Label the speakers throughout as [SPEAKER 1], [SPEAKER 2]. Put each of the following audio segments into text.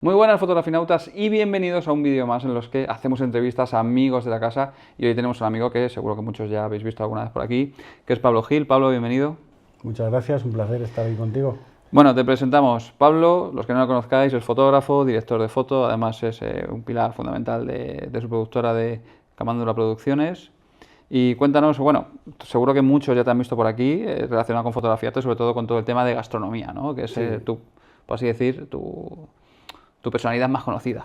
[SPEAKER 1] Muy buenas fotografinautas y bienvenidos a un vídeo más en los que hacemos entrevistas a amigos de la casa y hoy tenemos un amigo que seguro que muchos ya habéis visto alguna vez por aquí, que es Pablo Gil. Pablo, bienvenido.
[SPEAKER 2] Muchas gracias, un placer estar ahí contigo.
[SPEAKER 1] Bueno, te presentamos. Pablo, los que no lo conozcáis, es fotógrafo, director de foto, además es un pilar fundamental de su productora de Camándula Producciones. Y cuéntanos, bueno, seguro que muchos ya te han visto por aquí relacionado con fotografía, sobre todo con todo el tema de gastronomía, ¿no? Que es
[SPEAKER 2] Sí,
[SPEAKER 1] por así decir, tu personalidad más conocida.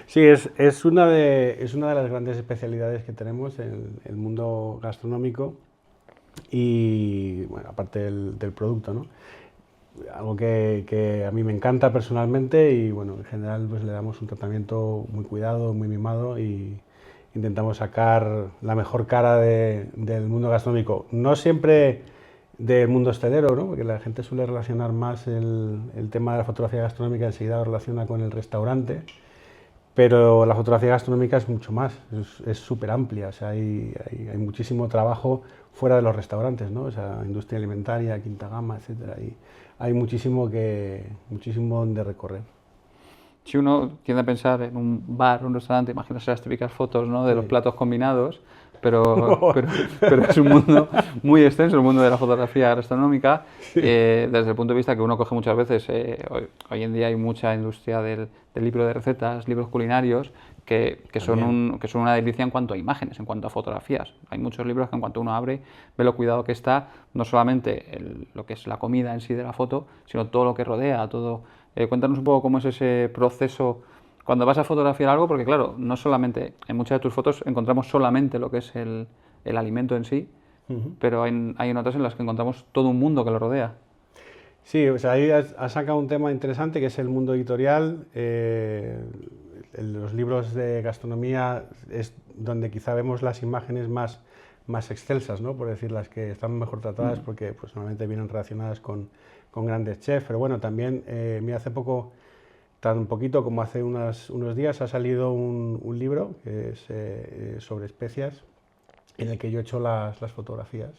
[SPEAKER 2] sí es una de las grandes especialidades que tenemos en el mundo gastronómico y, bueno, aparte del producto, ¿no? Algo que a mí me encanta personalmente y, bueno, en general pues le damos un tratamiento muy cuidado, muy mimado y intentamos sacar la mejor cara del mundo gastronómico. No siempre del mundo hostelero, ¿no? Porque la gente suele relacionar más el tema de la fotografía gastronómica, enseguida lo relaciona con el restaurante, pero la fotografía gastronómica es mucho más, es súper amplia, o sea, hay muchísimo trabajo fuera de los restaurantes, ¿no? O sea, industria alimentaria, quinta gama, etcétera, y hay muchísimo donde recorrer.
[SPEAKER 1] Si uno tiende a pensar en un bar, un restaurante, imagínese las típicas fotos, ¿no?, de los
[SPEAKER 2] Sí.
[SPEAKER 1] platos combinados, pero es un mundo muy extenso, el mundo de la fotografía gastronómica, desde el punto de vista que uno coge muchas veces, hoy en día hay mucha industria del libro de recetas, libros culinarios,
[SPEAKER 2] También.
[SPEAKER 1] que son una delicia en cuanto a imágenes, en cuanto a fotografías. Hay muchos libros que en cuanto uno abre, ve lo cuidado que está, no solamente lo que es la comida en sí de la foto, sino todo lo que rodea, todo. Cuéntanos un poco cómo es ese proceso cuando vas a fotografiar algo, porque claro, no solamente en muchas de tus fotos encontramos solamente lo que es el alimento en sí,
[SPEAKER 2] Ujú.
[SPEAKER 1] pero hay en otras en las que encontramos todo un mundo que lo rodea.
[SPEAKER 2] Sí, o sea, ahí has sacado un tema interesante que es el mundo editorial. Los libros de gastronomía es donde quizá vemos las imágenes más excelsas, ¿no? Por decir, las que están mejor tratadas
[SPEAKER 1] Mm.
[SPEAKER 2] porque pues, normalmente vienen relacionadas con grandes chefs. Pero bueno, también, mira, hace poco, tan un poquito como hace unos días, ha salido un libro que es sobre especias en el que yo he hecho las fotografías.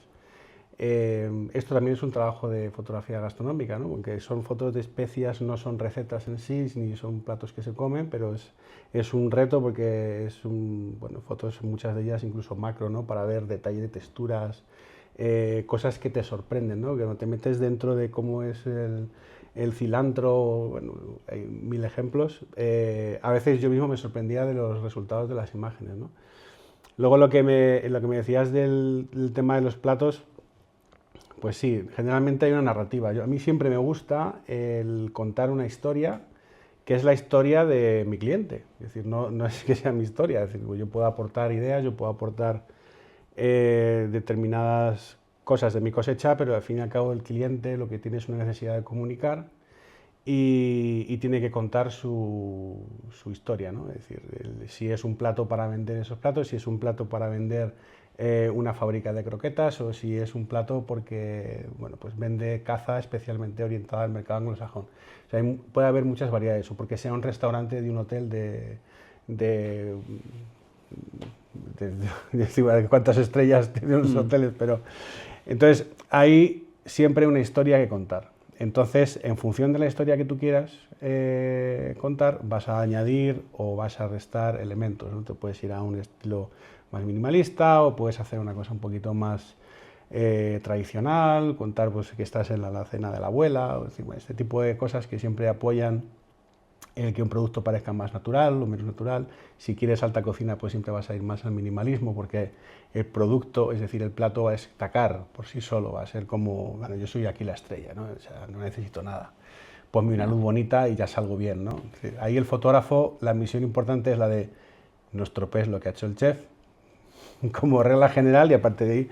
[SPEAKER 2] Esto también es un trabajo de fotografía gastronómica, ¿no? Porque son fotos de especias, no son recetas en sí, ni son platos que se comen, pero es un reto porque bueno, fotos, muchas de ellas incluso macro, ¿no? Para ver detalle de texturas, cosas que te sorprenden, ¿no? Que no te metes dentro de cómo es el cilantro, bueno, hay mil ejemplos. A veces yo mismo me sorprendía de los resultados de las imágenes, ¿no? Luego lo que me decías del tema de los platos, pues sí, generalmente hay una narrativa. A mí siempre me gusta el contar una historia que es la historia de mi cliente. Es decir, no es que sea mi historia, es decir, yo puedo aportar ideas, yo puedo aportar determinadas cosas de mi cosecha, pero al fin y al cabo el cliente lo que tiene es una necesidad de comunicar y tiene que contar su historia, ¿no? Es decir, si es un plato para vender esos platos, si es un plato para vender una fábrica de croquetas o si es un plato porque, bueno, pues vende caza especialmente orientada al mercado anglosajón. O sea, puede haber muchas variedades, o porque sea un restaurante de un hotel de, de cuántas estrellas tienen los
[SPEAKER 1] Mm.
[SPEAKER 2] hoteles, pero entonces hay siempre una historia que contar. Entonces, en función de la historia que tú quieras contar, vas a añadir o vas a restar elementos, ¿no? Te puedes ir a un estilo más minimalista o puedes hacer una cosa un poquito más tradicional, contar pues, que estás en la cena de la abuela, o decir, bueno, este tipo de cosas que siempre apoyan el que un producto parezca más natural o menos natural. Si quieres alta cocina, pues siempre vas a ir más al minimalismo, porque el producto, es decir, el plato va a destacar por sí solo, va a ser como, bueno, yo soy aquí la estrella, ¿no? O sea, no necesito nada. Ponme una
[SPEAKER 1] Ya.
[SPEAKER 2] luz bonita y ya salgo bien, ¿no? Es decir, ahí el fotógrafo, la misión importante es la de no estropees lo que ha hecho el chef, como regla general, y a partir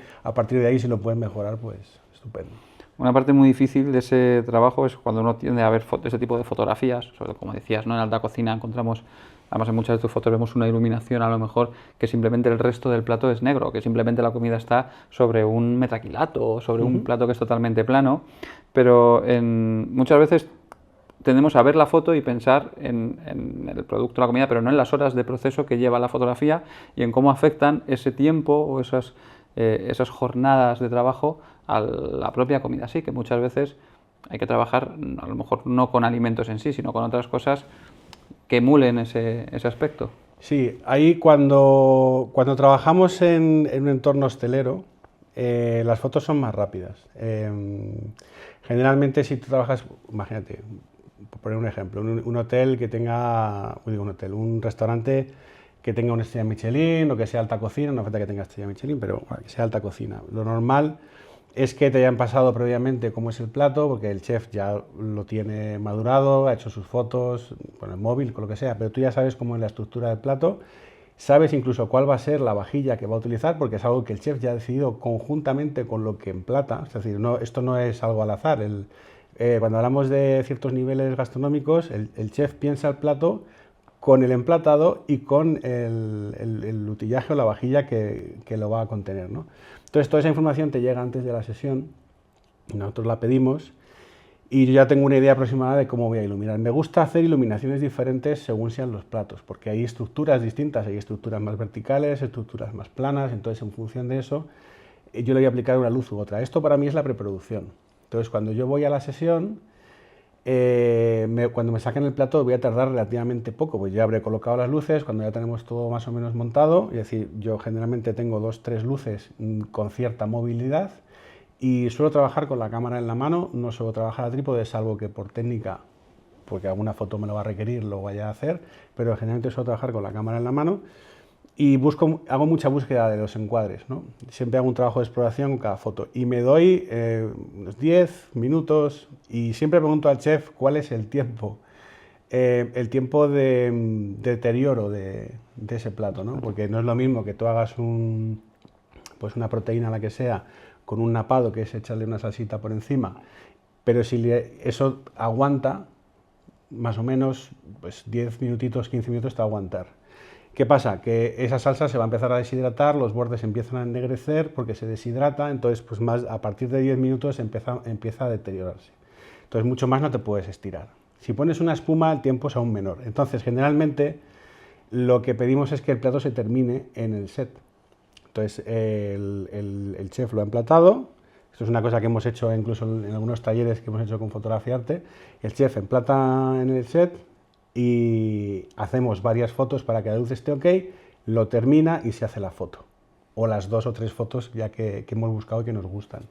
[SPEAKER 2] de ahí si lo puedes mejorar, pues estupendo.
[SPEAKER 1] Una parte muy difícil de ese trabajo es cuando uno tiende a ver ese tipo de fotografías, sobre todo como decías, ¿no? En alta cocina encontramos, además en muchas de tus fotos vemos una iluminación a lo mejor que simplemente el resto del plato es negro, que simplemente la comida está sobre un metaquilato o sobre
[SPEAKER 2] Uh
[SPEAKER 1] un
[SPEAKER 2] -huh.
[SPEAKER 1] plato que es totalmente plano, pero muchas veces tendemos a ver la foto y pensar en el producto, la comida, pero no en las horas de proceso que lleva la fotografía y en cómo afectan ese tiempo o esas jornadas de trabajo a la propia comida. Así que muchas veces hay que trabajar a lo mejor no con alimentos en sí, sino con otras cosas que emulen ese aspecto.
[SPEAKER 2] Sí, ahí cuando trabajamos en un entorno hostelero, las fotos son más rápidas. Generalmente si tú trabajas, imagínate, por poner un ejemplo, un hotel que tenga, un restaurante que tenga una estrella Michelin o que sea alta cocina, no hace falta que tenga estrella Michelin, pero bueno, que sea alta cocina. Lo normal es que te hayan pasado previamente cómo es el plato, porque el chef ya lo tiene madurado, ha hecho sus fotos con el móvil, con lo que sea, pero tú ya sabes cómo es la estructura del plato, sabes incluso cuál va a ser la vajilla que va a utilizar, porque es algo que el chef ya ha decidido conjuntamente con lo que emplata, es decir, esto no es algo al azar. Cuando hablamos de ciertos niveles gastronómicos, el chef piensa el plato con el emplatado y con el utillaje o la vajilla que lo va a contener, ¿no? Entonces, toda esa información te llega antes de la sesión, nosotros la pedimos y yo ya tengo una idea aproximada de cómo voy a iluminar. Me gusta hacer iluminaciones diferentes según sean los platos, porque hay estructuras distintas, hay estructuras más verticales, estructuras más planas, entonces en función de eso yo le voy a aplicar una luz u otra. Esto para mí es la preproducción. Entonces, cuando yo voy a la sesión, cuando me saquen el plato voy a tardar relativamente poco, pues ya habré colocado las luces, cuando ya tenemos todo más o menos montado, es decir, yo generalmente tengo 2-3 luces con cierta movilidad y suelo trabajar con la cámara en la mano, no suelo trabajar a trípode, salvo que por técnica, porque alguna foto me lo va a requerir, lo vaya a hacer, pero generalmente suelo trabajar con la cámara en la mano y hago mucha búsqueda de los encuadres, ¿no? Siempre hago un trabajo de exploración con cada foto y me doy unos 10 minutos y siempre pregunto al chef cuál es el tiempo de deterioro de ese plato, ¿no? Porque no es lo mismo que tú hagas pues una proteína, la que sea, con un napado, que es echarle una salsita por encima, pero si eso aguanta, más o menos, pues 10 minutitos, 15 minutos te va a aguantar. ¿Qué pasa? Que esa salsa se va a empezar a deshidratar, los bordes empiezan a ennegrecer porque se deshidrata, entonces pues a partir de 10 minutos empieza a deteriorarse. Entonces mucho más no te puedes estirar. Si pones una espuma, el tiempo es aún menor. Entonces generalmente lo que pedimos es que el plato se termine en el set. Entonces el chef lo ha emplatado, esto es una cosa que hemos hecho incluso en algunos talleres que hemos hecho con Fotografía Arte, el chef emplata en el set y hacemos varias fotos para que la luz esté ok, lo termina y se hace la foto, o las 2 o 3 fotos ya que hemos buscado y que nos gustan.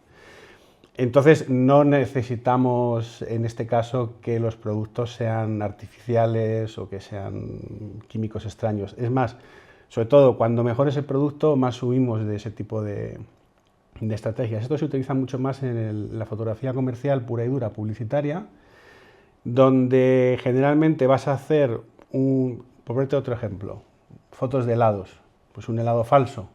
[SPEAKER 2] Entonces no necesitamos en este caso que los productos sean artificiales o que sean químicos extraños. Es más, sobre todo cuando mejor es el producto, más subimos de ese tipo de estrategias. Esto se utiliza mucho más en la fotografía comercial pura y dura, publicitaria, donde generalmente vas a hacer por ponerte otro ejemplo, fotos de helados, pues un helado falso.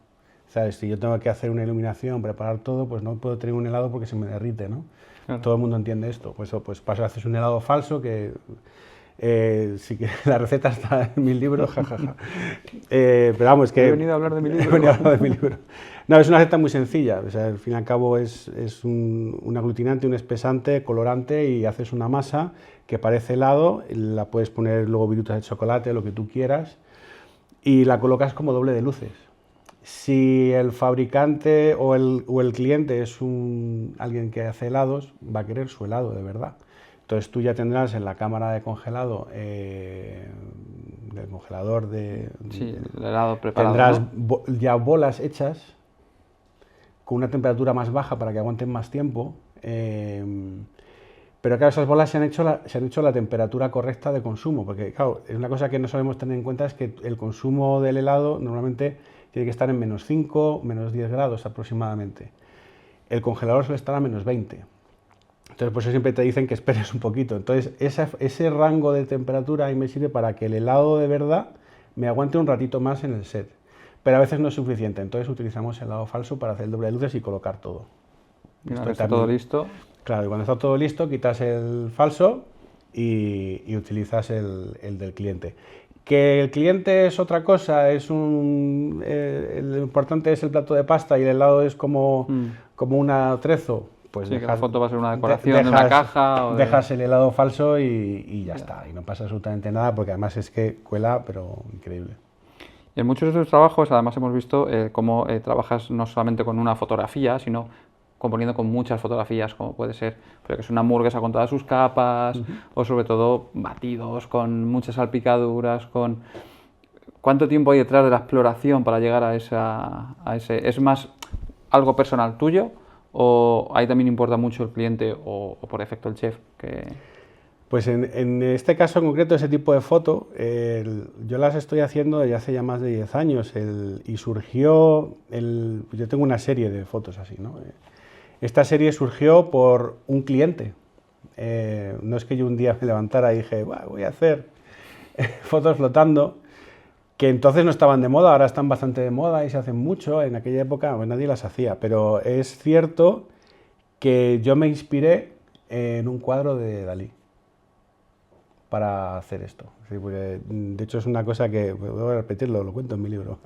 [SPEAKER 2] ¿Sabes? Si yo tengo que hacer una iluminación, preparar todo, pues no puedo tener un helado porque se me derrite, ¿no? Claro. Todo el mundo entiende esto. Pues haces un helado falso que sí que la receta está en mi libro, jajaja. Pero vamos, que...
[SPEAKER 1] He venido a hablar de mi libro.
[SPEAKER 2] He venido a hablar de mi libro. No, es una receta muy sencilla. O sea, al fin y al cabo es un aglutinante, un espesante, colorante y haces una masa que parece helado, la puedes poner luego virutas de chocolate, lo que tú quieras, y la colocas como doble de luces. Si el fabricante o el cliente es alguien que hace helados, va a querer su helado de verdad. Entonces tú ya tendrás en la cámara de congelado, del congelador
[SPEAKER 1] sí, el helado preparado,
[SPEAKER 2] tendrás
[SPEAKER 1] ¿no?
[SPEAKER 2] Ya bolas hechas con una temperatura más baja para que aguanten más tiempo. Pero claro, esas bolas se han hecho a la temperatura correcta de consumo, porque claro, es una cosa que no solemos tener en cuenta, es que el consumo del helado normalmente tiene que estar en -5, -10 grados aproximadamente. El congelador suele estar a -20. Entonces, por eso siempre te dicen que esperes un poquito. Entonces, ese rango de temperatura ahí me sirve para que el helado de verdad me aguante un ratito más en el set. Pero a veces no es suficiente, entonces utilizamos el helado falso para hacer el doble de luces y colocar todo.
[SPEAKER 1] Claro, está todo listo.
[SPEAKER 2] Claro, y cuando está todo listo, quitas el falso y utilizas el del cliente. Que el cliente es otra cosa, lo importante es el plato de pasta y el helado es como un atrezo, pues
[SPEAKER 1] sí, que la foto va a ser una decoración de una caja.
[SPEAKER 2] Dejas el helado falso y ya está, y no pasa absolutamente nada, porque además es que cuela, pero increíble.
[SPEAKER 1] Y en muchos de tus trabajos, además, hemos visto cómo trabajas no solamente con una fotografía, sino componiendo con muchas fotografías, como puede ser pero que es una hamburguesa con todas sus capas, o sobre todo batidos con muchas salpicaduras, con... ¿Cuánto tiempo hay detrás de la exploración para llegar a ese... ¿Es más algo personal tuyo o ahí también importa mucho el cliente o por efecto el chef?
[SPEAKER 2] Pues en este caso en concreto, ese tipo de foto, yo las estoy haciendo desde hace ya más de 10 años y surgió, yo tengo una serie de fotos así, ¿no? Esta serie surgió por un cliente. No es que yo un día me levantara y dije, voy a hacer fotos flotando, que entonces no estaban de moda, ahora están bastante de moda y se hacen mucho. En aquella época pues, nadie las hacía, pero es cierto que yo me inspiré en un cuadro de Dalí para hacer esto. Sí, porque, de hecho es una cosa que, voy a repetirlo, lo cuento en mi libro.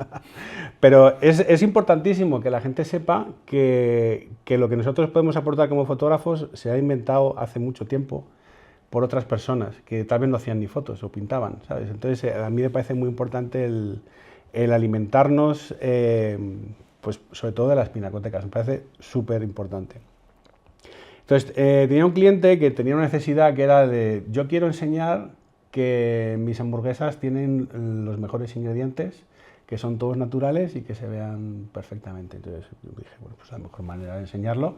[SPEAKER 2] Pero es importantísimo que la gente sepa que lo que nosotros podemos aportar como fotógrafos se ha inventado hace mucho tiempo por otras personas que tal vez no hacían ni fotos o pintaban, ¿sabes? Entonces a mí me parece muy importante el alimentarnos, pues sobre todo de las pinacotecas, me parece súper importante. Entonces, tenía un cliente que tenía una necesidad que era de, yo quiero enseñar que mis hamburguesas tienen los mejores ingredientes, que son todos naturales y que se vean perfectamente. Entonces dije, bueno, pues la mejor manera de enseñarlo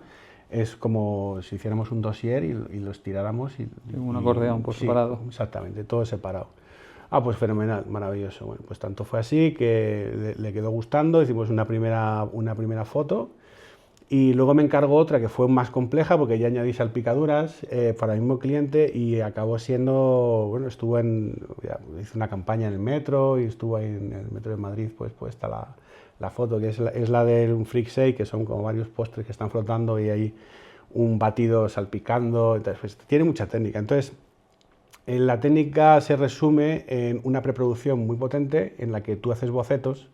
[SPEAKER 2] es como si hiciéramos un dossier y los tiráramos.
[SPEAKER 1] Un acordeón por separado.
[SPEAKER 2] Exactamente, todo separado. Ah, pues fenomenal, maravilloso. Bueno, pues tanto fue así que le quedó gustando, hicimos una primera foto. Y luego me encargó otra que fue más compleja porque ya añadí salpicaduras para el mismo cliente y acabó siendo, bueno, hice una campaña en el metro y estuvo ahí en el metro de Madrid pues puesta la foto, que es la de un freak shake, que son como varios postres que están flotando y hay un batido salpicando, entonces pues, tiene mucha técnica. Entonces, la técnica se resume en una preproducción muy potente en la que tú haces bocetos,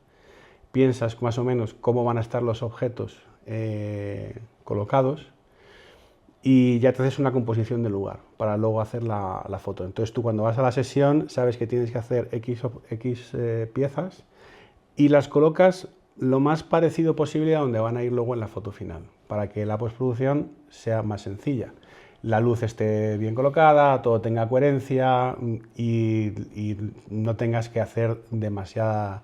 [SPEAKER 2] piensas más o menos cómo van a estar los objetos colocados y ya te haces una composición del lugar para luego hacer la foto. Entonces tú cuando vas a la sesión sabes que tienes que hacer X piezas y las colocas lo más parecido posible a donde van a ir luego en la foto final, para que la postproducción sea más sencilla. La luz esté bien colocada, todo tenga coherencia y no tengas que hacer demasiada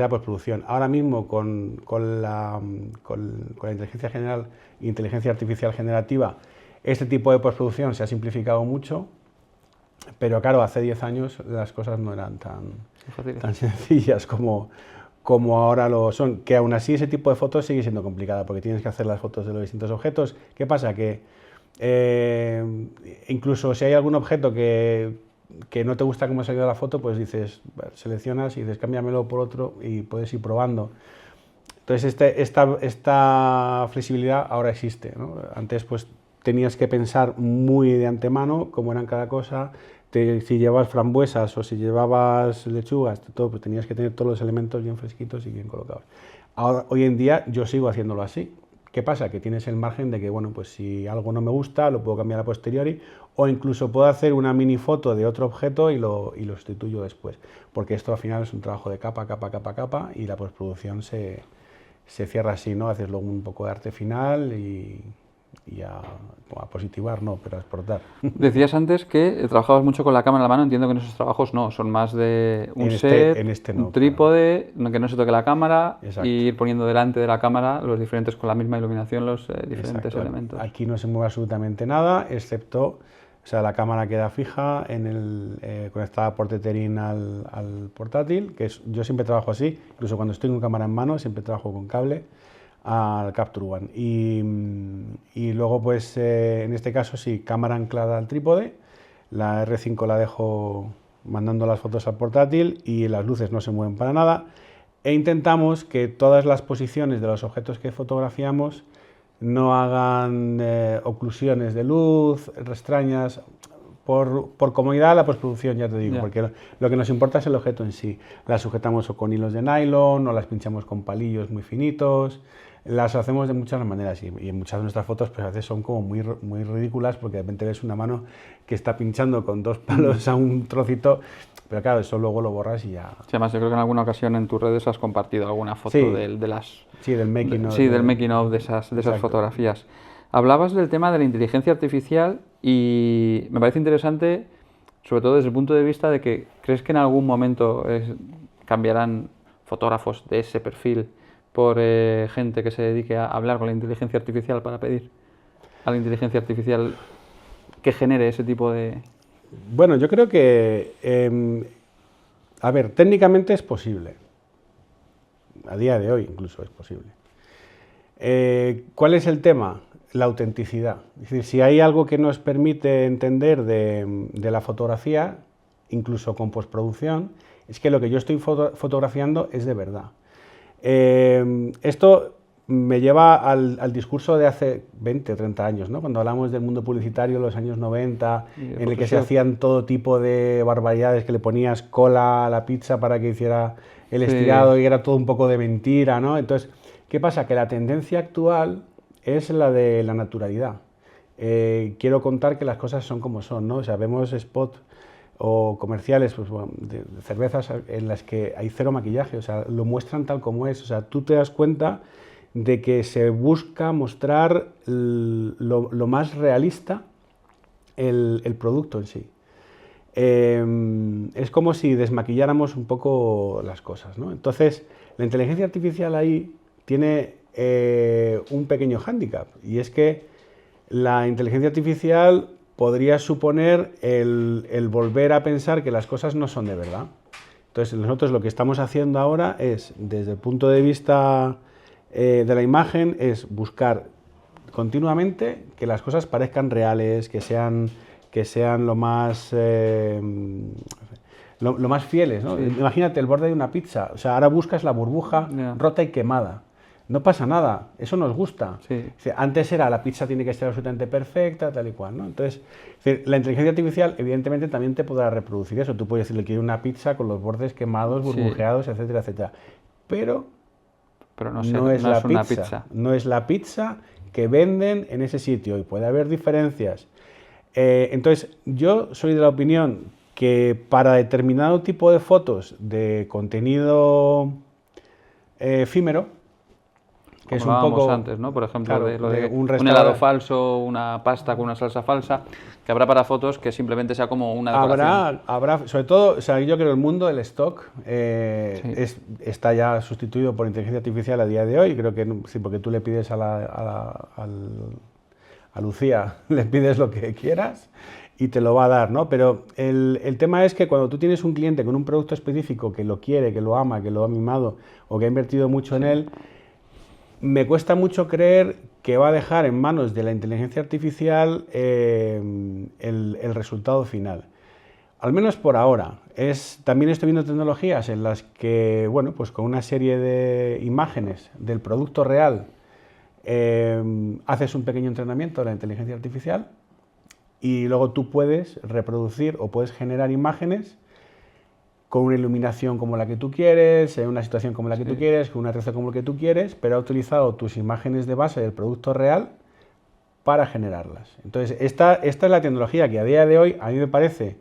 [SPEAKER 2] postproducción. Ahora mismo con la inteligencia artificial generativa, este tipo de postproducción se ha simplificado mucho, pero claro, hace 10 años las cosas no eran tan sencillas como ahora lo son, que aún así ese tipo de fotos sigue siendo complicada, porque tienes que hacer las fotos de los distintos objetos. ¿Qué pasa? Que incluso si hay algún objeto que no te gusta cómo ha salido la foto, pues dices, seleccionas y dices, cámbiamelo por otro y puedes ir probando. Entonces esta flexibilidad ahora existe, ¿no? Antes pues tenías que pensar muy de antemano cómo eran cada cosa, si llevabas frambuesas o si llevabas lechugas, todo, pues tenías que tener todos los elementos bien fresquitos y bien colocados. Ahora, hoy en día yo sigo haciéndolo así. ¿Qué pasa? Que tienes el margen de que, bueno, pues si algo no me gusta, lo puedo cambiar a posteriori o incluso puedo hacer una mini foto de otro objeto y lo sustituyo después. Porque esto al final es un trabajo de capa, capa, capa, capa y la postproducción se cierra así, ¿no? Haces luego un poco de arte final y a positivar no, pero a exportar.
[SPEAKER 1] Decías antes que trabajabas mucho con la cámara en la mano, entiendo que en esos trabajos no, son más de un set, un trípode, que no se toque la cámara. Exacto. Y ir poniendo delante de la cámara los diferentes, con la misma iluminación, los diferentes Exacto. elementos.
[SPEAKER 2] Aquí no se mueve absolutamente nada, excepto, o sea, la cámara queda fija conectada por Tethering al portátil, yo siempre trabajo así, incluso cuando estoy con cámara en mano, siempre trabajo con cable al Capture One y luego pues en este caso sí, cámara anclada al trípode, la R5 la dejo mandando las fotos al portátil y las luces no se mueven para nada e intentamos que todas las posiciones de los objetos que fotografiamos no hagan oclusiones de luz extrañas, por comodidad la postproducción, ya te digo,
[SPEAKER 1] Ya.
[SPEAKER 2] porque lo que nos importa es el objeto en sí. Las sujetamos o con hilos de nylon o las pinchamos con palillos muy finitos. Las hacemos de muchas maneras y en muchas de nuestras fotos pues a veces son como muy ridículas porque de repente ves una mano que está pinchando con 2 palos a un trocito, pero claro, eso luego lo borras y ya...
[SPEAKER 1] Sí, además, yo creo que en alguna ocasión en tus redes has compartido alguna foto
[SPEAKER 2] Sí.
[SPEAKER 1] de las...
[SPEAKER 2] Sí, del making of.
[SPEAKER 1] Sí, del making of de esas
[SPEAKER 2] Exacto.
[SPEAKER 1] fotografías. Hablabas del tema de la inteligencia artificial y me parece interesante, sobre todo desde el punto de vista de que crees que en algún momento cambiarán fotógrafos de ese perfil por gente que se dedique a hablar con la inteligencia artificial para pedir a la inteligencia artificial que genere ese tipo de...
[SPEAKER 2] Bueno, yo creo que, a ver, técnicamente es posible. A día de hoy incluso es posible. ¿Cuál es el tema? La autenticidad. Es decir, si hay algo que nos permite entender de la fotografía, incluso con postproducción, es que lo que yo estoy fotografiando es de verdad. Esto me lleva al discurso de hace 20 o 30 años, ¿no? Cuando hablamos del mundo publicitario de los años 90, en el que se hacían todo tipo de barbaridades, que le ponías cola a la pizza para que hiciera el estirado y era todo un poco de mentira, ¿no? Entonces, ¿qué pasa? Que la tendencia actual es la de la naturalidad. Quiero contar que las cosas son como son, ¿no? O sea, vemos spots o comerciales pues, bueno, de cervezas en las que hay cero maquillaje, o sea, lo muestran tal como es, o sea, tú te das cuenta de que se busca mostrar lo más realista el producto en sí. Es como si desmaquilláramos un poco las cosas, ¿no? Entonces, la inteligencia artificial ahí tiene un pequeño hándicap, y es que la inteligencia artificial podría suponer el volver a pensar que las cosas no son de verdad. Entonces, nosotros lo que estamos haciendo ahora es, desde el punto de vista de la imagen, es buscar continuamente que las cosas parezcan reales, que sean lo más fieles, ¿no?
[SPEAKER 1] Sí.
[SPEAKER 2] Imagínate el borde de una pizza, o sea, ahora buscas la burbuja rota y quemada. No pasa nada, eso nos gusta.
[SPEAKER 1] Sí.
[SPEAKER 2] Antes era la pizza tiene que ser absolutamente perfecta, tal y cual, ¿no? Entonces, la inteligencia artificial evidentemente también te podrá reproducir eso. Tú puedes decirle que quiero una pizza con los bordes quemados, burbujeados, etcétera, etcétera. Pero no es una pizza. No es la pizza que venden en ese sitio y puede haber diferencias. Entonces, yo soy de la opinión que para determinado tipo de fotos de contenido efímero,
[SPEAKER 1] que es un poco antes, ¿no? Por ejemplo,
[SPEAKER 2] claro,
[SPEAKER 1] lo de un helado falso, una pasta con una salsa falsa, que habrá para fotos que simplemente sea como una decoración.
[SPEAKER 2] Habrá, sobre todo, o sea, yo creo que el mundo del stock está ya sustituido por inteligencia artificial a día de hoy. Creo que sí, porque tú le pides a Lucía, le pides lo que quieras y te lo va a dar, ¿no? Pero el tema es que cuando tú tienes un cliente con un producto específico que lo quiere, que lo ama, que lo ha mimado o que ha invertido mucho en él, me cuesta mucho creer que va a dejar en manos de la inteligencia artificial el resultado final. Al menos por ahora. También estoy viendo tecnologías en las que, bueno, pues con una serie de imágenes del producto real haces un pequeño entrenamiento de la inteligencia artificial y luego tú puedes reproducir o puedes generar imágenes con una iluminación como la que tú quieres, en una situación como la que tú quieres, con un atrazo como el que tú quieres, pero ha utilizado tus imágenes de base del producto real para generarlas. Entonces, esta es la tecnología que a día de hoy a mí me parece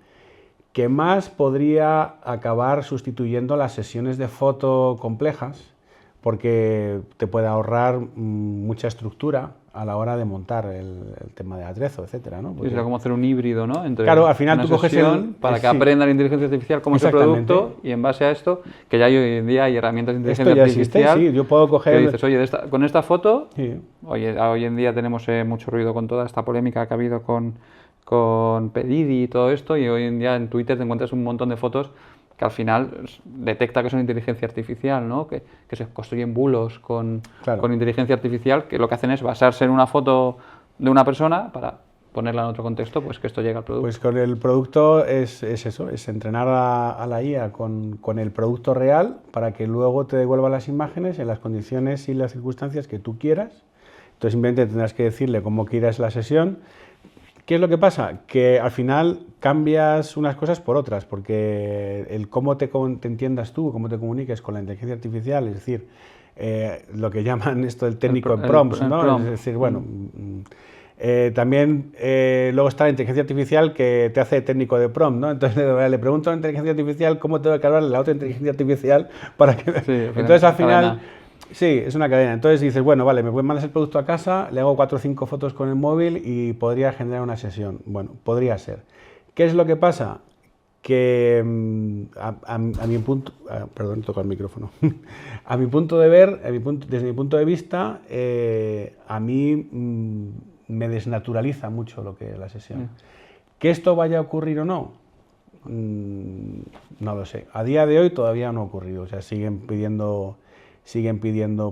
[SPEAKER 2] que más podría acabar sustituyendo las sesiones de foto complejas, porque te puede ahorrar mucha estructura a la hora de montar el tema de atrezo, etcétera, ¿no?
[SPEAKER 1] Porque será como hacer un híbrido, ¿no? Entre
[SPEAKER 2] claro, al final tú coges
[SPEAKER 1] para que aprenda la inteligencia artificial cómo es el producto y en base a esto, que ya hoy en día hay herramientas de inteligencia artificial.
[SPEAKER 2] Sí, yo puedo coger.
[SPEAKER 1] Que dices, oye, con esta foto, hoy en día tenemos mucho ruido con toda esta polémica que ha habido con Pedidi y todo esto, y hoy en día en Twitter te encuentras un montón de fotos que al final detecta que son inteligencia artificial, ¿no? Que se construyen bulos con inteligencia artificial, que lo que hacen es basarse en una foto de una persona para ponerla en otro contexto, pues que esto llegue al producto.
[SPEAKER 2] Pues con el producto es eso, es entrenar a la IA con el producto real para que luego te devuelva las imágenes en las condiciones y las circunstancias que tú quieras. Entonces simplemente tendrás que decirle cómo quieras la sesión. ¿Qué es lo que pasa? Que al final cambias unas cosas por otras, porque el cómo te entiendas tú, cómo te comuniques con la inteligencia artificial, es decir, lo que llaman esto el técnico en prompts,
[SPEAKER 1] El
[SPEAKER 2] ¿no? Es
[SPEAKER 1] prompt.
[SPEAKER 2] decir, bueno, también luego está la inteligencia artificial que te hace técnico de prompt, ¿no? Entonces le pregunto a la inteligencia artificial cómo tengo que hablarle a la otra inteligencia artificial para que...
[SPEAKER 1] Sí,
[SPEAKER 2] Entonces al final...
[SPEAKER 1] cadena.
[SPEAKER 2] Sí, es una cadena. Entonces dices, bueno, vale, me mandas el producto a casa, le hago 4 o 5 fotos con el móvil y podría generar una sesión. Bueno, podría ser. ¿Qué es lo que pasa? Que a mi punto, perdón, toco el micrófono. A mi punto de ver, desde mi punto de vista, a mí me desnaturaliza mucho lo que es la sesión. ¿Que esto vaya a ocurrir o no? No lo sé. A día de hoy todavía no ha ocurrido. O sea, siguen pidiendo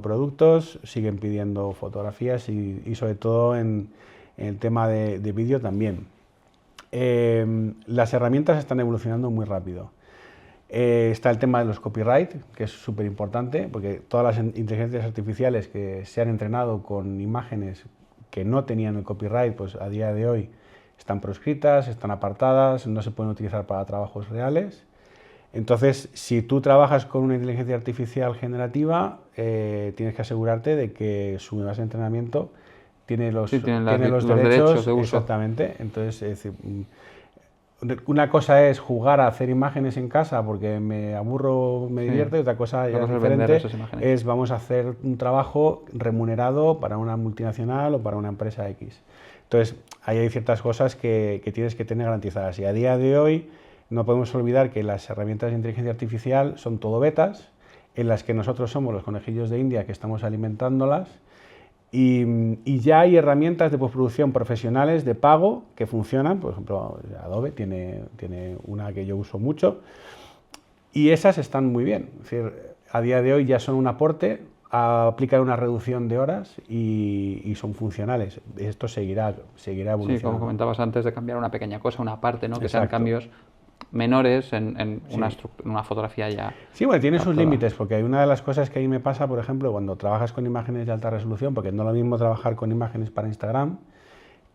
[SPEAKER 2] productos, siguen pidiendo fotografías y sobre todo en el tema de vídeo también. Las herramientas están evolucionando muy rápido. Está el tema de los copyright, que es súper importante, porque todas las inteligencias artificiales que se han entrenado con imágenes que no tenían el copyright, pues a día de hoy están proscritas, están apartadas, no se pueden utilizar para trabajos reales. Entonces, si tú trabajas con una inteligencia artificial generativa, tienes que asegurarte de que su base de entrenamiento tiene los,
[SPEAKER 1] Sí, tienen
[SPEAKER 2] tiene los
[SPEAKER 1] derechos de uso.
[SPEAKER 2] exactamente. Entonces, es decir, una cosa es jugar a hacer imágenes en casa porque me aburro, me divierte, y otra cosa ya
[SPEAKER 1] Vamos a
[SPEAKER 2] diferente
[SPEAKER 1] vender esas imágenes.
[SPEAKER 2] es vamos a hacer un trabajo remunerado para una multinacional o para una empresa X. Entonces, ahí hay ciertas cosas que tienes que tener garantizadas. Y a día de hoy no podemos olvidar que las herramientas de inteligencia artificial son todo betas, en las que nosotros somos los conejillos de India que estamos alimentándolas, y ya hay herramientas de postproducción profesionales de pago que funcionan. Por ejemplo, Adobe tiene una que yo uso mucho, y esas están muy bien. Es decir, a día de hoy ya son un aporte, aplican una reducción de horas y son funcionales. Esto seguirá evolucionando.
[SPEAKER 1] Sí, como comentabas antes, de cambiar una pequeña cosa, una parte, ¿no? Que sean
[SPEAKER 2] Exacto.
[SPEAKER 1] cambios menores en
[SPEAKER 2] Sí.
[SPEAKER 1] una fotografía ya.
[SPEAKER 2] Sí, bueno, tiene sus
[SPEAKER 1] captada.
[SPEAKER 2] límites, porque hay una de las cosas que a mí me pasa, por ejemplo, cuando trabajas con imágenes de alta resolución, porque no es lo mismo trabajar con imágenes para Instagram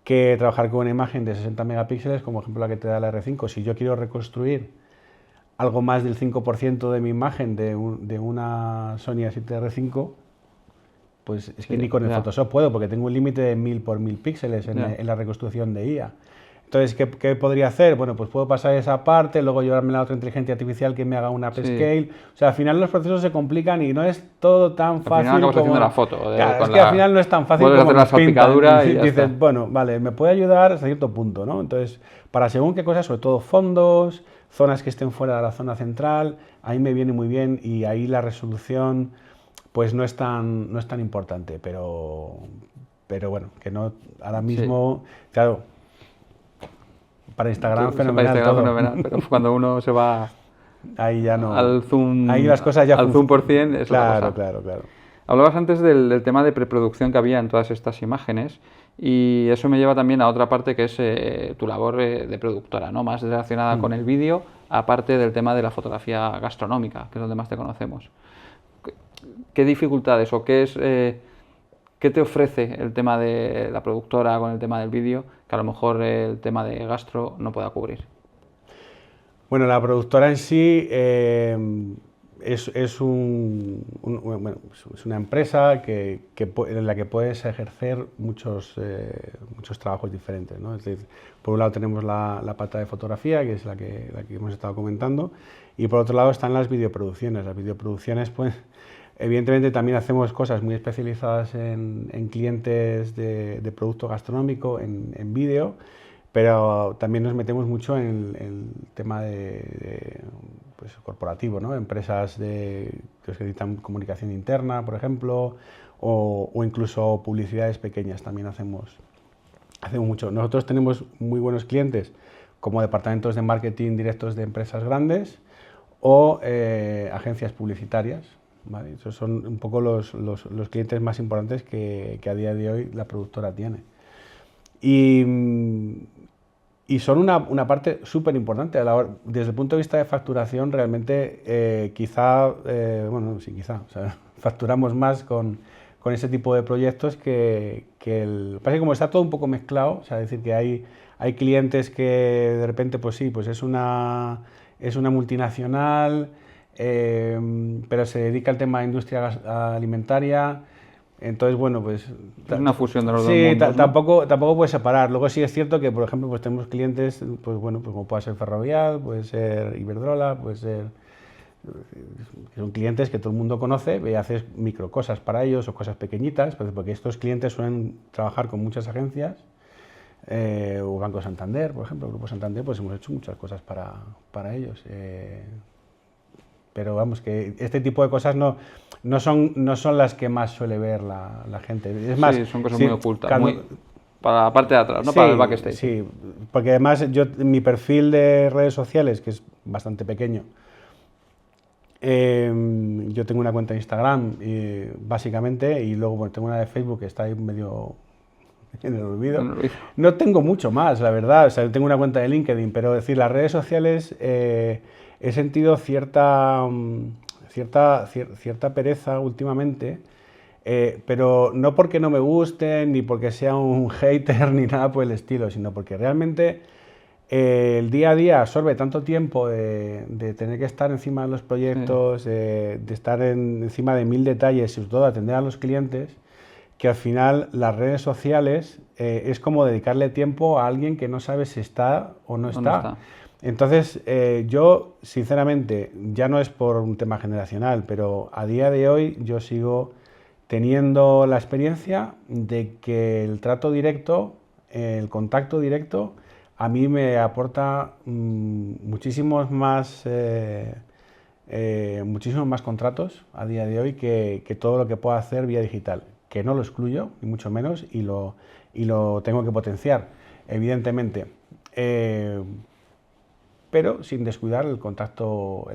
[SPEAKER 2] que trabajar con una imagen de 60 megapíxeles, como ejemplo la que te da la R5. Si yo quiero reconstruir algo más del 5% de mi imagen de una Sony A7R5, pues es que
[SPEAKER 1] Sí,
[SPEAKER 2] ni con el
[SPEAKER 1] ya.
[SPEAKER 2] Photoshop puedo, porque tengo un límite de 1000 por 1000 píxeles en la reconstrucción de IA. Entonces, ¿qué podría hacer? Bueno, pues puedo pasar esa parte, luego llevarme a otra inteligencia artificial que me haga una upscale. O sea, al final los procesos se complican y no es todo tan fácil
[SPEAKER 1] Al final acabas
[SPEAKER 2] como...
[SPEAKER 1] haciendo la foto.
[SPEAKER 2] Claro, es que al final no es tan fácil
[SPEAKER 1] Vuelves a
[SPEAKER 2] como
[SPEAKER 1] hacer la
[SPEAKER 2] nos pintan.
[SPEAKER 1] salpicadura y ya
[SPEAKER 2] Dices,
[SPEAKER 1] está.
[SPEAKER 2] bueno, vale, me puede ayudar hasta cierto punto, ¿no? Entonces, para según qué cosas, sobre todo fondos, zonas que estén fuera de la zona central, ahí me viene muy bien, y ahí la resolución pues no es tan importante, pero bueno, que no ahora mismo, claro, para Instagram fenomenal
[SPEAKER 1] Instagram
[SPEAKER 2] todo.
[SPEAKER 1] fenomenal, pero cuando uno se va
[SPEAKER 2] Ahí ya no.
[SPEAKER 1] al zoom,
[SPEAKER 2] Ahí las cosas ya
[SPEAKER 1] al zoom por 100 es otra cosa.
[SPEAKER 2] Claro.
[SPEAKER 1] Hablabas antes del tema de preproducción que había en todas estas imágenes, y eso me lleva también a otra parte que es tu labor de productora, ¿no? Más relacionada con el vídeo, aparte del tema de la fotografía gastronómica, que es donde más te conocemos. ¿Qué dificultades o qué te ofrece el tema de la productora con el tema del vídeo que a lo mejor el tema de gastro no pueda cubrir?
[SPEAKER 2] Bueno, la productora en sí es una empresa en la que puedes ejercer muchos trabajos diferentes, ¿no? Es decir, por un lado tenemos la pata de fotografía, que es la que hemos estado comentando, y por otro lado están las videoproducciones. Las videoproducciones, pues, evidentemente también hacemos cosas muy especializadas en clientes de producto gastronómico, en vídeo, pero también nos metemos mucho en el tema pues, corporativo, ¿no? Empresas que necesitan comunicación interna, por ejemplo, o incluso publicidades pequeñas también hacemos mucho. Nosotros tenemos muy buenos clientes como departamentos de marketing directos de empresas grandes o agencias publicitarias, ¿vale? Esos son un poco los clientes más importantes que a día de hoy la productora tiene. Y son una parte súper importante. Desde el punto de vista de facturación, realmente o sea, facturamos más con ese tipo de proyectos que pasa que como está todo un poco mezclado, o sea, es decir, que hay hay clientes que de repente, pues sí, pues es una multinacional, pero se dedica al tema de industria alimentaria. Entonces, bueno, pues...
[SPEAKER 1] Es una fusión de los dos
[SPEAKER 2] Sí,
[SPEAKER 1] mundos, ¿no?
[SPEAKER 2] tampoco puedes separar. Luego sí es cierto que, por ejemplo, pues tenemos clientes, pues bueno, pues como puede ser Ferrovial, puede ser Iberdrola, puede ser... Son clientes que todo el mundo conoce y haces micro cosas para ellos o cosas pequeñitas, pues porque estos clientes suelen trabajar con muchas agencias, o Banco Santander, por ejemplo, Grupo Santander, pues hemos hecho muchas cosas para ellos. Pero vamos, que este tipo de cosas no son las que más suele ver la gente. Es más,
[SPEAKER 1] Sí, son cosas
[SPEAKER 2] sí,
[SPEAKER 1] muy ocultas, para la parte de atrás, no
[SPEAKER 2] sí,
[SPEAKER 1] para el backstage.
[SPEAKER 2] Sí, porque además mi perfil de redes sociales, que es bastante pequeño, yo tengo una cuenta de Instagram, básicamente, y luego bueno, tengo una de Facebook que está ahí medio en el olvido. No tengo mucho más, la verdad. O sea, tengo una cuenta de LinkedIn, pero decir, las redes sociales he sentido cierta pereza últimamente, pero no porque no me gusten, ni porque sea un hater, ni nada por el estilo, sino porque realmente el día a día absorbe tanto tiempo de tener que estar encima de los proyectos, de estar encima de 1000 detalles y sobre todo atender a los clientes, que al final las redes sociales es como dedicarle tiempo a alguien que no sabe si está o no está. Entonces, yo, sinceramente, ya no es por un tema generacional, pero a día de hoy yo sigo teniendo la experiencia de que el trato directo, el contacto directo, a mí me aporta muchísimos más contratos a día de hoy que todo lo que pueda hacer vía digital, que no lo excluyo, ni mucho menos, y lo tengo que potenciar, evidentemente. Pero sin descuidar el contacto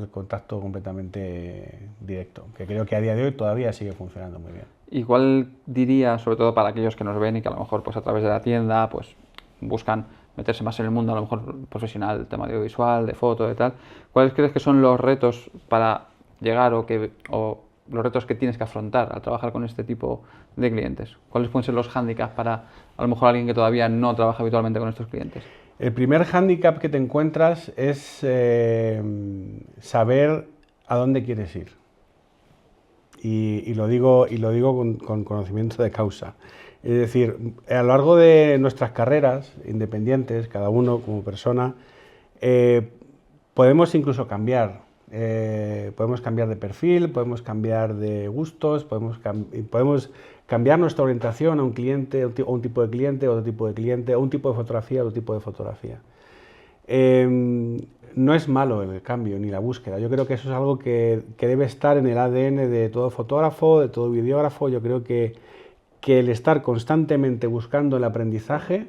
[SPEAKER 2] completamente directo, que creo que a día de hoy todavía sigue funcionando muy bien.
[SPEAKER 1] ¿Y cuál diría, sobre todo para aquellos que nos ven y que a lo mejor pues a través de la tienda pues buscan meterse más en el mundo a lo mejor profesional, tema de audiovisual, de foto, de tal, cuáles crees que son los retos para llegar o los retos que tienes que afrontar al trabajar con este tipo de clientes? ¿Cuáles pueden ser los hándicaps para a lo mejor alguien que todavía no trabaja habitualmente con estos clientes?
[SPEAKER 2] El primer hándicap que te encuentras es saber a dónde quieres ir. Y lo digo con conocimiento de causa. Es decir, a lo largo de nuestras carreras independientes, cada uno como persona, podemos incluso cambiar. Podemos cambiar de perfil, podemos cambiar de gustos, podemos cambiar nuestra orientación a un cliente, a un tipo de cliente, a otro tipo de cliente, a un tipo de fotografía, a otro tipo de fotografía. No es malo el cambio ni la búsqueda. Yo creo que eso es algo que debe estar en el ADN de todo fotógrafo, de todo videógrafo. Yo creo que el estar constantemente buscando el aprendizaje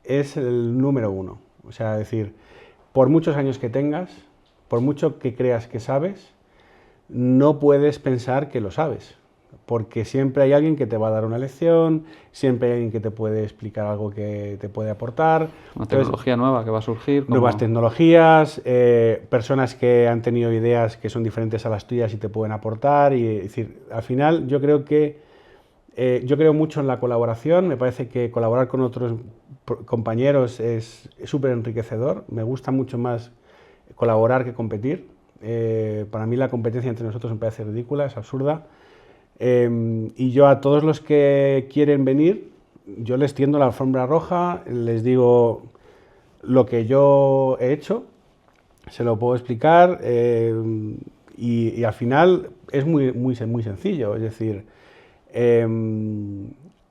[SPEAKER 2] es el número uno. O sea, decir, por muchos años que tengas, por mucho que creas que sabes, no puedes pensar que lo sabes, porque siempre hay alguien que te va a dar una lección, siempre hay alguien que te puede explicar algo que te puede aportar.
[SPEAKER 1] Una tecnología nueva que va a surgir.
[SPEAKER 2] Nuevas tecnologías, personas que han tenido ideas que son diferentes a las tuyas y te pueden aportar. Y, es decir, al final yo creo mucho en la colaboración. Me parece que colaborar con otros compañeros es súper enriquecedor. Me gusta mucho más colaborar que competir. Para mí la competencia entre nosotros me parece ridícula, es absurda. Y yo a todos los que quieren venir, yo les tiendo la alfombra roja, les digo lo que yo he hecho, se lo puedo explicar y al final es muy sencillo, es decir,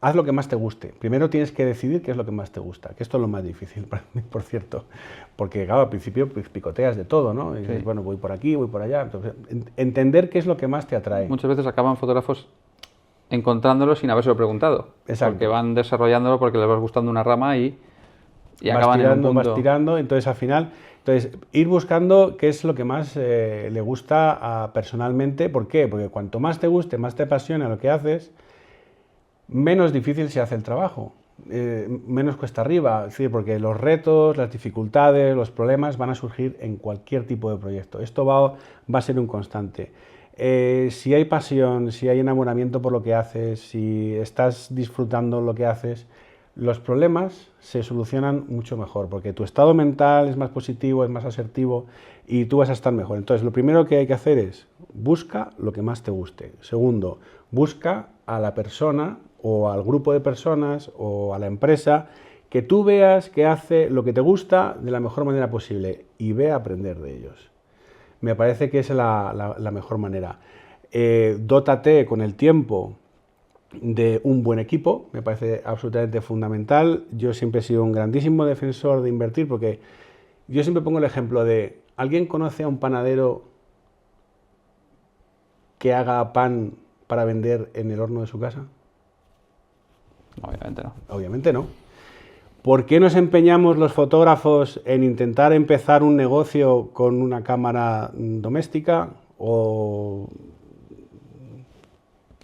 [SPEAKER 2] haz lo que más te guste. Primero tienes que decidir qué es lo que más te gusta, que esto es lo más difícil para mí, por cierto, porque claro, al principio pues, picoteas de todo, ¿no? Y dices, bueno, voy por aquí, voy por allá. Entonces, entender qué es lo que más te atrae.
[SPEAKER 1] Muchas veces acaban fotógrafos encontrándolo sin habérselo preguntado. Exacto. Porque van desarrollándolo porque les va gustando una rama y acaban en un punto.
[SPEAKER 2] Vas tirando, entonces al final... Entonces, ir buscando qué es lo que más le gusta personalmente. ¿Por qué? Porque cuanto más te guste, más te apasiona lo que haces, menos difícil se hace el trabajo, menos cuesta arriba, es decir, porque los retos, las dificultades, los problemas van a surgir en cualquier tipo de proyecto. Esto va a ser un constante. Si hay pasión, si hay enamoramiento por lo que haces, si estás disfrutando lo que haces, los problemas se solucionan mucho mejor, porque tu estado mental es más positivo, es más asertivo y tú vas a estar mejor. Entonces, lo primero que hay que hacer es busca lo que más te guste. Segundo, busca a la persona o al grupo de personas o a la empresa que tú veas que hace lo que te gusta de la mejor manera posible y ve a aprender de ellos. Me parece que es la mejor manera. Dótate con el tiempo de un buen equipo, me parece absolutamente fundamental. Yo siempre he sido un grandísimo defensor de invertir porque yo siempre pongo el ejemplo de, ¿alguien conoce a un panadero que haga pan para vender en el horno de su casa?
[SPEAKER 1] Obviamente no.
[SPEAKER 2] Obviamente no. ¿Por qué nos empeñamos los fotógrafos en intentar empezar un negocio con una cámara doméstica?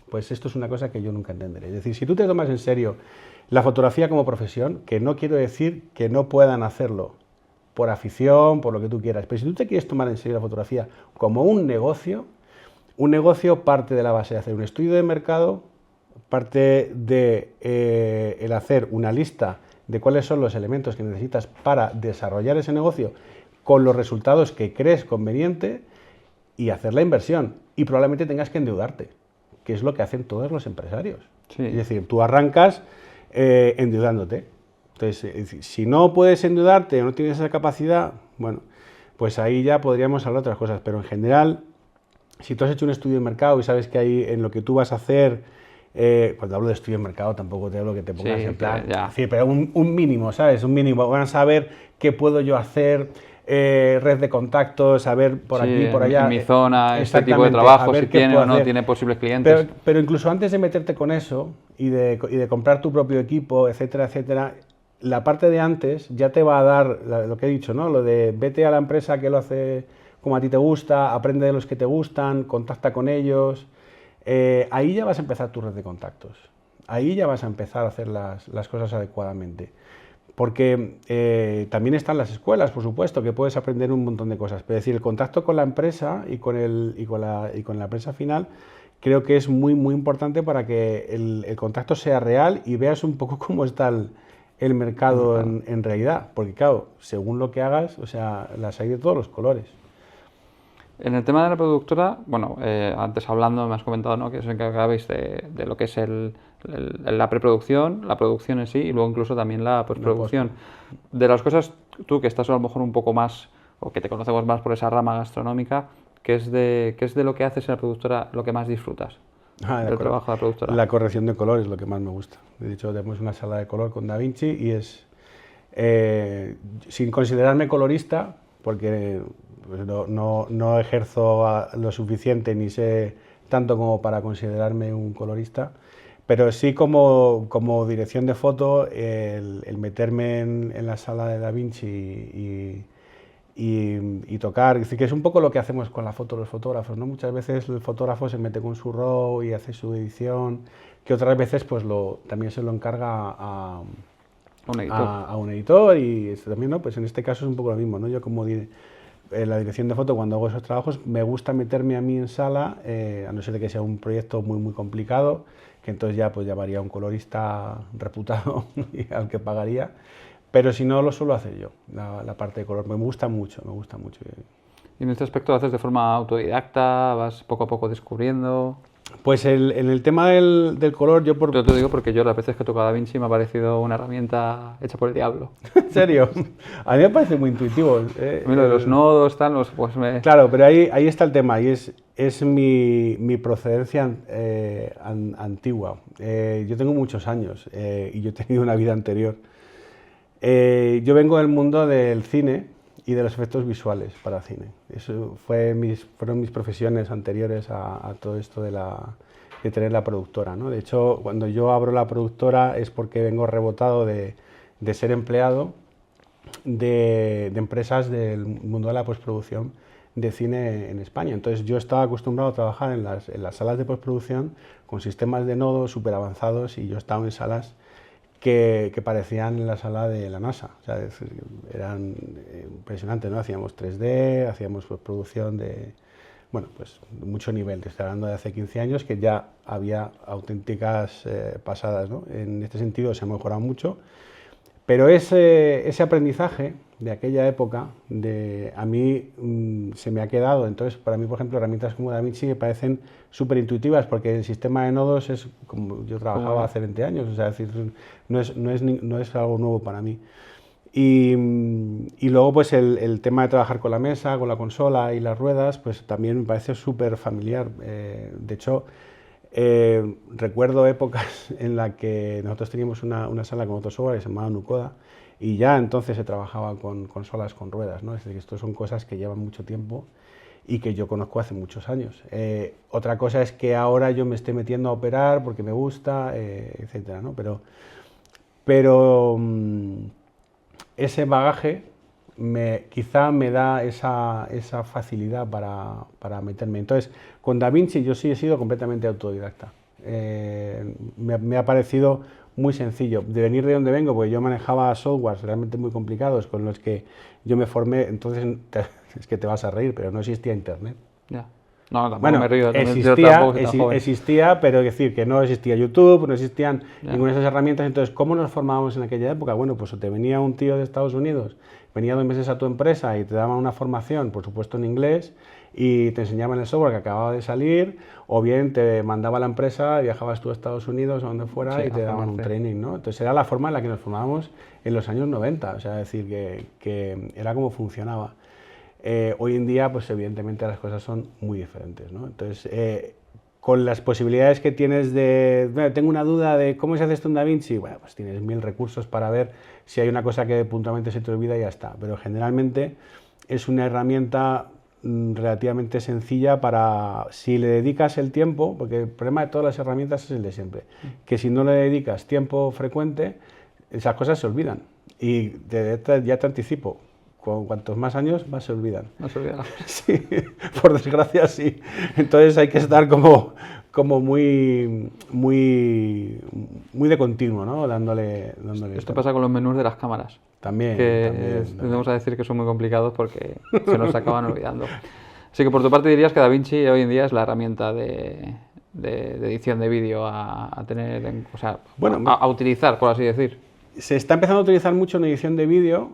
[SPEAKER 2] Pues esto es una cosa que yo nunca entenderé. Es decir, si tú te tomas en serio la fotografía como profesión, que no quiero decir que no puedan hacerlo por afición, por lo que tú quieras, pero si tú te quieres tomar en serio la fotografía como un negocio parte de la base de hacer un estudio de mercado, parte de el hacer una lista de cuáles son los elementos que necesitas para desarrollar ese negocio con los resultados que crees conveniente y hacer la inversión. Y probablemente tengas que endeudarte, que es lo que hacen todos los empresarios.
[SPEAKER 1] Sí.
[SPEAKER 2] Es decir, tú arrancas endeudándote. Entonces, si no puedes endeudarte o no tienes esa capacidad, bueno, pues ahí ya podríamos hablar de otras cosas. Pero en general, si tú has hecho un estudio de mercado y sabes que ahí en lo que tú vas a hacer, cuando hablo de estudio de mercado tampoco te hablo que te pongas en plan, sí, pero un mínimo, ¿sabes? Un mínimo. Van a saber qué puedo yo hacer, red de contactos, saber por aquí, por allá.
[SPEAKER 1] En mi zona, este tipo de trabajo, si tiene o no tiene posibles clientes.
[SPEAKER 2] Pero incluso antes de meterte con eso y de comprar tu propio equipo, etcétera, etcétera, la parte de antes ya te va a dar lo que he dicho, ¿no? Lo de vete a la empresa que lo hace como a ti te gusta, aprende de los que te gustan, contacta con ellos. Ahí ya vas a empezar tu red de contactos. Ahí ya vas a empezar a hacer las cosas adecuadamente. Porque también están las escuelas, por supuesto, que puedes aprender un montón de cosas. Pero es decir, el contacto con la empresa y con la empresa final creo que es muy, muy importante para que el contacto sea real y veas un poco cómo está el mercado en realidad. Porque claro, según lo que hagas, o sea, las hay de todos los colores.
[SPEAKER 1] En el tema de la productora, bueno, antes hablando me has comentado, ¿no?, que os encargabais de lo que es la preproducción, la producción en sí y luego incluso también la postproducción. De las cosas, tú que estás a lo mejor un poco más, o que te conocemos más por esa rama gastronómica, ¿qué es de lo que haces en la productora lo que más disfrutas? Del trabajo de la productora.
[SPEAKER 2] La corrección de color es lo que más me gusta. De hecho, tenemos una sala de color con Da Vinci y es, sin considerarme colorista, porque pues no ejerzo lo suficiente ni sé tanto como para considerarme un colorista, pero sí como dirección de foto, el meterme en la sala de Da Vinci y tocar, es decir, que es un poco lo que hacemos con la foto los fotógrafos, ¿no? Muchas veces el fotógrafo se mete con su RAW y hace su edición, que otras veces pues también se lo encarga a un editor y esto también, ¿no? Pues en este caso es un poco lo mismo, ¿no? Yo como la dirección de foto, cuando hago esos trabajos, me gusta meterme a mí en sala, a no ser de que sea un proyecto muy, muy complicado, que entonces ya pues llamaría a un colorista reputado y al que pagaría, pero si no, lo suelo hacer yo, la parte de color, me gusta mucho, me gusta mucho.
[SPEAKER 1] ¿Y en este aspecto lo haces de forma autodidacta, vas poco a poco descubriendo?
[SPEAKER 2] Pues en el tema del color,
[SPEAKER 1] Yo te digo porque yo las veces que he tocado Da Vinci me ha parecido una herramienta hecha por el diablo.
[SPEAKER 2] ¿En serio? A mí me parece muy intuitivo.
[SPEAKER 1] Lo de los nodos, tal, pues
[SPEAKER 2] Claro, pero ahí está el tema y es mi procedencia antigua. Yo tengo muchos años y yo he tenido una vida anterior. Yo vengo del mundo del cine y de los efectos visuales para cine. Eso fueron mis profesiones anteriores a todo esto de tener la productora, ¿no? De hecho, cuando yo abro la productora es porque vengo rebotado de ser empleado de empresas del mundo de la postproducción de cine en España. Entonces yo estaba acostumbrado a trabajar en las salas de postproducción con sistemas de nodos súper avanzados y yo estaba en salas que parecían la sala de la NASA. O sea, eran impresionantes, ¿no? Hacíamos 3D, hacíamos producción de bueno, pues mucho nivel. Estoy hablando de hace 15 años que ya había auténticas pasadas, ¿no? En este sentido se ha mejorado mucho, pero ese aprendizaje de aquella época, a mí se me ha quedado. Entonces, para mí, por ejemplo, herramientas como DaVinci me parecen súper intuitivas, porque el sistema de nodos es como yo trabajaba hace 20 años, o sea, es decir, no es algo nuevo para mí. Y luego pues el tema de trabajar con la mesa, con la consola y las ruedas, pues también me parece súper familiar. De hecho, recuerdo épocas en las que nosotros teníamos una sala con otro software que se llamaba Nucoda, y ya entonces se trabajaba con consolas con ruedas, ¿no? Es decir, esto son cosas que llevan mucho tiempo y que yo conozco hace muchos años. Otra cosa es que ahora yo me esté metiendo a operar porque me gusta, etcétera, ¿no? Pero ese bagaje quizá me da esa facilidad para meterme. Entonces, con DaVinci yo sí he sido completamente autodidacta. Me ha parecido muy sencillo. De venir de donde vengo, porque yo manejaba softwares realmente muy complicados con los que yo me formé, entonces es que te vas a reír, pero no existía Internet.
[SPEAKER 1] Ya. No, tampoco
[SPEAKER 2] Bueno,
[SPEAKER 1] me río.
[SPEAKER 2] existía, pero es decir, que no existía YouTube, no existían ninguna de esas herramientas. Entonces, ¿cómo nos formábamos en aquella época? Bueno, pues te venía un tío de Estados Unidos, venía 2 meses a tu empresa y te daban una formación, por supuesto en inglés, y te enseñaban el software que acababa de salir, o bien te mandaba a la empresa, viajabas tú a Estados Unidos o donde fuera y te daban un training, ¿no? Entonces era la forma en la que nos formábamos en los años 90, o sea, decir, que era como funcionaba. Hoy en día, pues evidentemente las cosas son muy diferentes, ¿no? Entonces, con las posibilidades que tienes bueno, tengo una duda de cómo se hace esto en DaVinci, bueno, pues tienes 1000 recursos para ver si hay una cosa que puntualmente se te olvida y ya está. Pero generalmente es una herramienta relativamente sencilla para, si le dedicas el tiempo, porque el problema de todas las herramientas es el de siempre, que si no le dedicas tiempo frecuente, esas cosas se olvidan. Y ya te anticipo, con cuantos más años, más se olvidan.
[SPEAKER 1] No se olvidan.
[SPEAKER 2] Sí, por desgracia sí. Entonces hay que estar como muy de continuo, ¿no? Dándole
[SPEAKER 1] Esto pasa con los menús de las cámaras.
[SPEAKER 2] También.
[SPEAKER 1] Tendemos a decir que son muy complicados porque se nos acaban olvidando. Así que por tu parte dirías que DaVinci hoy en día es la herramienta de edición de vídeo a tener, o sea, bueno, a utilizar, por así decir.
[SPEAKER 2] Se está empezando a utilizar mucho en edición de vídeo,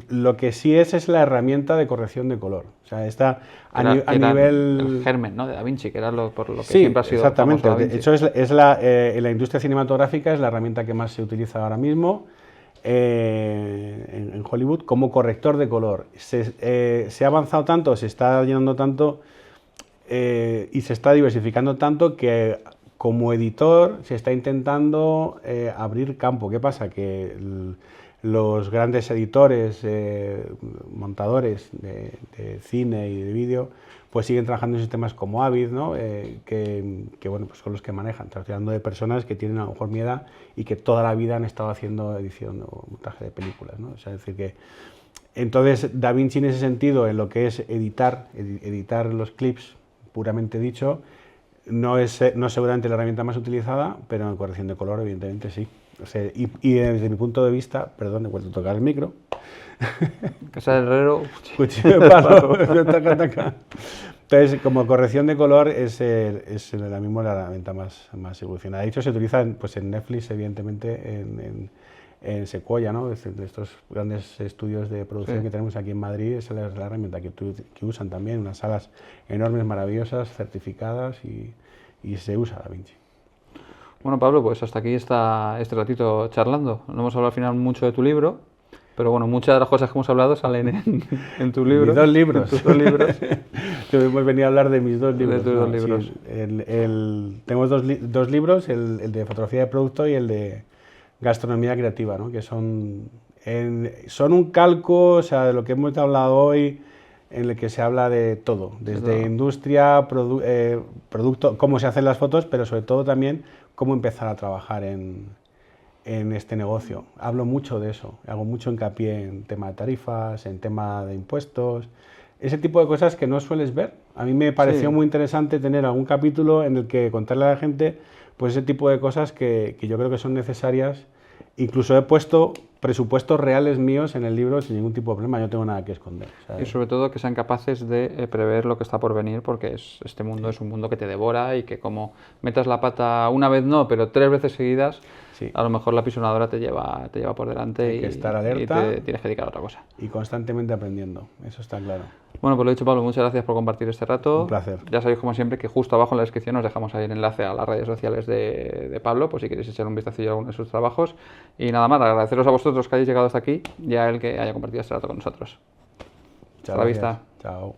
[SPEAKER 2] lo que sí es la herramienta de corrección de color. O sea, está a nivel...
[SPEAKER 1] El germen, ¿no? De DaVinci, que era por lo que
[SPEAKER 2] sí,
[SPEAKER 1] siempre ha sido
[SPEAKER 2] exactamente.
[SPEAKER 1] DaVinci.
[SPEAKER 2] De hecho, en la industria cinematográfica es la herramienta que más se utiliza ahora mismo en Hollywood como corrector de color. Se ha avanzado tanto, se está llenando tanto y se está diversificando tanto que como editor se está intentando abrir campo. ¿Qué pasa? Que los grandes editores, montadores de cine y de vídeo, pues siguen trabajando en sistemas como Avid, ¿no? que bueno, pues son los que manejan. Estamos hablando de personas que tienen a lo mejor mi edad y que toda la vida han estado haciendo edición o montaje de películas, ¿no? O sea, es decir que entonces DaVinci en ese sentido, en lo que es editar los clips puramente dicho, no es seguramente la herramienta más utilizada, pero en corrección de color evidentemente sí. O sea, y desde mi punto de vista, perdón, he vuelto a tocar el micro.
[SPEAKER 1] Casa del herrero.
[SPEAKER 2] Cuchillo de palo. Entonces, como corrección de color es la misma la herramienta más evolucionada. De hecho, se utiliza pues, en Netflix, evidentemente, en Sequoia, ¿no? De estos grandes estudios de producción que tenemos aquí en Madrid, esa es la herramienta que usan también, unas salas enormes, maravillosas, certificadas y se usa DaVinci.
[SPEAKER 1] Bueno, Pablo, pues hasta aquí está este ratito charlando. No hemos hablado al final mucho de tu libro, pero bueno, muchas de las cosas que hemos hablado salen en tu libro.
[SPEAKER 2] Mis 2 libros.
[SPEAKER 1] Tus 2 libros.
[SPEAKER 2] Hemos venido a hablar de mis 2 libros.
[SPEAKER 1] De tus 2 libros.
[SPEAKER 2] Sí, tengo dos libros, el de fotografía de producto y el de gastronomía creativa, ¿no? Que son un calco, o sea, de lo que hemos hablado hoy, en el que se habla de todo, desde industria, producto, cómo se hacen las fotos, pero sobre todo también cómo empezar a trabajar en este negocio. Hablo mucho de eso, hago mucho hincapié en tema de tarifas, en tema de impuestos, ese tipo de cosas que no sueles ver. A mí me pareció muy interesante tener algún capítulo en el que contarle a la gente pues ese tipo de cosas que yo creo que son necesarias. Incluso he puesto presupuestos reales míos en el libro sin ningún tipo de problema, yo no tengo nada que esconder.
[SPEAKER 1] Y sobre todo que sean capaces de prever lo que está por venir, porque este mundo es un mundo que te devora y que como metas la pata una vez no, pero 3 veces seguidas, a lo mejor la pisonadora te lleva por delante.
[SPEAKER 2] Hay que estar alerta
[SPEAKER 1] y te tienes que dedicar a otra cosa.
[SPEAKER 2] Y constantemente aprendiendo, eso está claro.
[SPEAKER 1] Bueno, pues lo dicho, Pablo, muchas gracias por compartir este rato.
[SPEAKER 2] Un placer.
[SPEAKER 1] Ya sabéis, como siempre, que justo abajo en la descripción os dejamos ahí el enlace a las redes sociales de Pablo, pues si queréis echar un vistacillo a alguno de sus trabajos. Y nada más, agradeceros a vosotros que hayáis llegado hasta aquí y a él que haya compartido este rato con nosotros.
[SPEAKER 2] Hasta
[SPEAKER 1] la vista.
[SPEAKER 2] Chao.